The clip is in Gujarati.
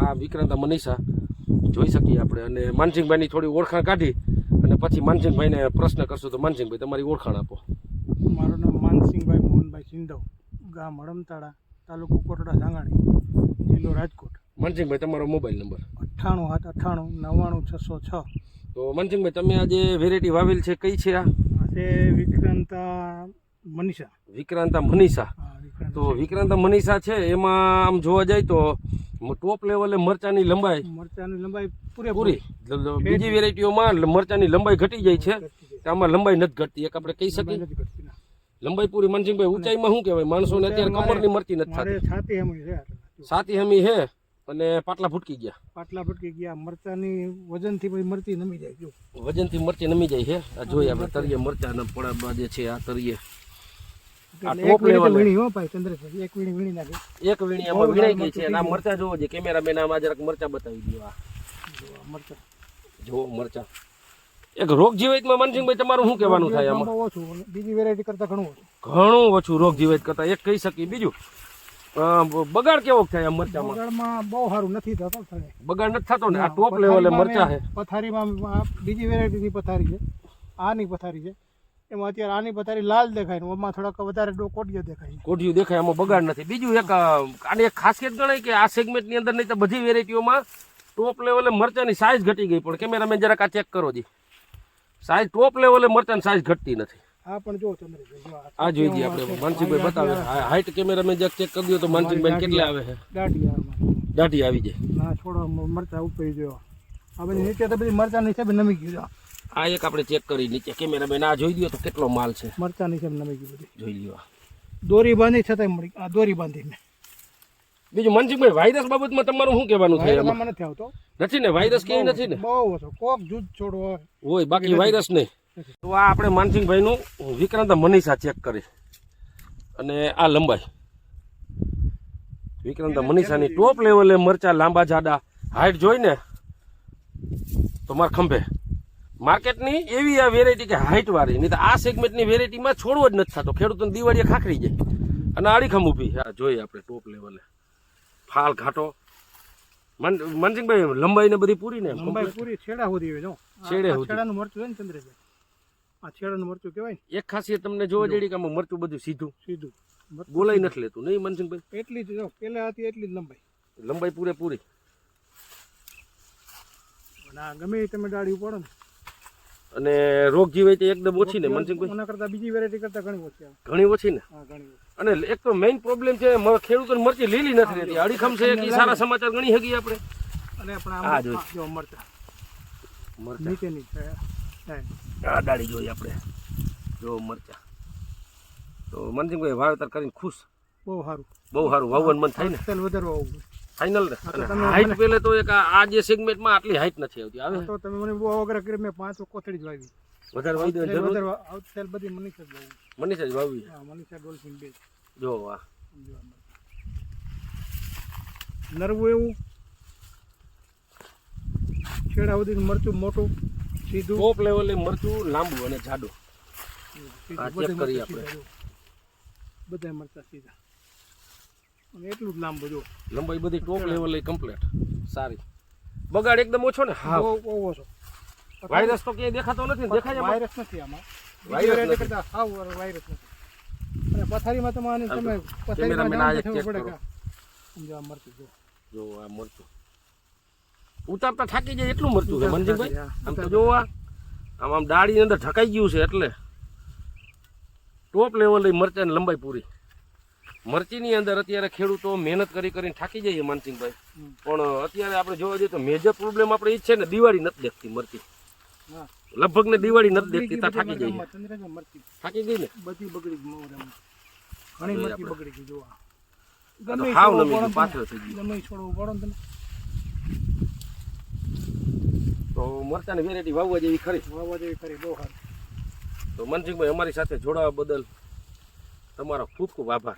આ વિક્રાંતા મનીષા જોઈ શકીએ આપણે. અને માનસિંહભાઈની થોડી ઓળખાણ કાઢી અને પછી માનસિંહભાઈને પ્રશ્ન કરશું. તો માનસિંહભાઈ તમારી ઓળખાણ આપો. મારું નામ માનસિંહભાઈ મોહનભાઈ સિંધવ, ગામ હડમતાળા, તાલુકો કોટડા સાંગાણી, જિલ્લો રાજકોટ. માનસિંહભાઈ તમારો મોબાઈલ નંબર 98 798 99 606. તો માનસિંહભાઈ તમે આ જે વેરાયટી વાવેલ છે કઈ છે? આ છે વિક્રાંતા મનીષા. વિક્રાંતા મનીષા. તો વિક્રાંતા મનીષા છે એમાં આમ જોવા જાય તો ટોપ લેવલે મરચાની લંબાઈ પૂરી. બીજી વેરાયટીઓમાં મરચાની લંબાઈ ઘટી જાય છે, આમાં લંબાઈ નથી ઘટતી. એક આપણે કહી શકીએ લંબાઈ પૂરી. માનસિંહભાઈ ઊંચાઈમાં શું કહેવાય? માણસોને અત્યારે કમરની મરચી નથી થતી. છાતી હમી છે અને પાટલા ફૂટકી ગયા. મરચાની વજનથી મરચી નમી જાય. જો વજનથી મરચી નમી જાય છે. આ જોઈએ આપણે તરીએ મરચાના પડાબા જે છે આ તરીએ આ ટોપ લેવલ વીણી હો ભાઈ ચંદ્રભાઈ, એક વીણી વીણી નાખે. એક વીણી આમાં વીણાઈ ગઈ છે. અને આ મરચા જોવો છે કેમેરામેન, આમાં જરાક મરચા બતાવી દો. આ મરચા જો મરચા એક રોગ જીવાતમાં માનસિંહભાઈ તમારું શું કહેવાનું થાય? આમાં ઓછું, બીજી વેરાયટી કરતા ઘણું ઓછું રોગ જીવાત કરતા એક કહી શકીએ. બીજું બગાડ કેવો થાય આ મરચામાં? બગાડમાં બહુ સારું નથી થતો. બગાડ નથી થતો ને. આ ટોપ લેવલે મરચા છે. પથારીમાં બીજી વેરાયટીની પથારી છે, આની પથારી છે. એમાં અત્યારે આની પથારી લાલ દેખાય ને એમાં થોડાક વધારે કોટિયો દેખાય. કોટિયું દેખાય, આમાં બગાડ નથી. બીજું એક આની એક ખાસિયત ગણાય કે આ સેગમેન્ટની અંદર નહીં તો બધી વેરાયટીઓમાં ટોપ લેવલે મરચાની સાઇઝ ઘટી ગઈ. પણ કેમેરામેન જરાક આ ચેક કરો જી, સાઇઝ ટોપ લેવલે મરચાની સાઇઝ ઘટતી નથી. હા પણ જો ચંદ્રભાઈ, આ જોઈ જઈએ આપણે. માનસિંહભાઈ બતાવે હાઈટ. કેમેરામેન ચેક કરી દો તો માનસિંહભાઈ કેટલે આવે છે? દાઢી આવી જાય. ના છોડો મરચા ઉપર જો આ બધી નીચે તો બધી મરચા નીચે નમી ગયું. આ એક આપણે ચેક કરી નીચે. કેમેરામેન આ જોઈ દો તો કેટલો માલ છે. મરચા નીચે નમી ગયું બધી. જોઈ લ્યો. દોરી બાંધી છતાંય મળી. આ દોરી બાંધીને. બીજું માનસિંહભાઈ વાયરસ બાબતમાં તમારું શું કહેવાનું થાય? મને નથી આવતો. નથી ને વાયરસ ક્યાંય નથી ને? બહુ ઓછો. કોક જૂથ છોડો હોય બાકી વાયરસ નહીં. તો આ આપણે માનસિંહભાઈનું વિક્રાંતા મનીષા ચેક કરી અને આ લંબાઈ વિક્રાંતા મનીષાની ટોપ લેવલે મરચા લાંબા જાડા હાઈટ જોઈને તો મારા ખંભે માર્કેટની એવી આ વેરાયટી કે હાઈટ વાળી. નહીં તો આ સેગમેન્ટની વેરાયટીમાં છોડવો જ નથી થતો. ખેડૂતોને દિવાળીએ ખાખરી જાય અને આડીખમ ઊભી. હા જોઈએ આપણે ટોપ લેવલે ફાલ ઘાટો. માનસિંહભાઈ લંબાઈ ને બધી પૂરી ને? લંબાઈ પૂરી, છેડા સુધી. જો છેડાનું મરચું છે ને ચંદ્રભાઈ, આ છેડાનું મરચું કહેવાય ને. એક ખાસિયત તમને જોવા જડી કે આમાં મરચું બધું સીધું બોલાઈ નથી લેતું. નહીં માનસિંહભાઈ? એટલી જ જો પેલા હતી એટલી જ લંબાઈ પૂરેપૂરી. ગમે તમે ડાળી ઉપાડો ને. અને રોગ જીવાય એકદમ ઓછી ને માનસિંહભાઈ? એના કરતા બીજી વેરાયટી કરતા ઘણી ઓછી આવે. ઘણી ઓછી ને? હા ઘણી ઓછી. અને એક તો મેઇન પ્રોબ્લેમ છે ખેડૂતોને મરચી લીલી નથી રહેતી. અડીખમ છે કે સારા સમાચાર ગણી શકીએ આપણે. અને આ જો મરચા નીચેની આ ડાળી જોઈએ આપણે. જો મરચા તો માનસિંહભાઈ વાવેતર કરીને ખુશ? બહુ સારું વાવવાનું મન થાય ને? વધારવા આવું ફાઇનલ ને. હાઈટ પેલે તો એક આ જે સેગમેન્ટમાં આટલી હાઈટ નથી આવતી. આવે તો તમે મને બહુ અવગ્રહ કરી. મેં 5 કોથળી જ વાવી. વધારે વાવી દો જરૂર. આવતી બધી મનીષા જ વાવી. મનીષા જ વાવી. હા મનીષા ડોલ્ફિન 2. જો વાહ નરવું એવું છેડા સુધી મરચું મોટું સીધું. ટોપ લેવલે મરચું લાંબુ અને જાડું. આ ચેક કરીએ આપણે. બધા મરચા સીધા અને એટલું જ લાંબુ. જો લંબાઈ બધી ટોપ લેવલે કમ્પ્લીટ સારી. બગાડ એકદમ ઓછો ને? હા બહુ ઓછો. વાયરસ તો ક્યાંય દેખાતો નથી ને? દેખાય વાયરસ નથી આમાં. વાયરસ કરતા હાવ વાયરસ નથી. અને પથારીમાં તમારે તમે પથારીમાં પડે કે સમજો આ મરચું જો આ મરચું ઉતારતા થાકી જાય એટલું મરચું છે માનસિંહભાઈ. આમ તો જો આમ ડાળીની અંદર ઢકાઈ ગયું છે એટલે ટોપ લેવલે મરચાની લંબાઈ પૂરી. મરચીની અંદર અત્યારે ખેડૂતો મહેનત કરીને થાકી જઈએ માનસિંહભાઈ. પણ અત્યારે આપણે જોવા જઈએ તો મેજર પ્રોબ્લેમ આપણે એ જ છે ને, દિવાળી નથી દેખતી મરચી. લગભગ ને દિવાળી નથી દેખતી. થાકી જઈએ. થાકી ગઈ ને બધી બગડી ઘણી મરચી બગડી ગઈ. જોવા હાવ નમી પાછળ થઈ ગઈ. ગમે છોડવું પડો ને તમે. તો મરચાની વેરાયટી વાવવા જેવી ખરી. બહુ સારું. તો માનસિંહભાઈ અમારી સાથે જોડાવા બદલ તમારો ખૂબ ખૂબ આભાર.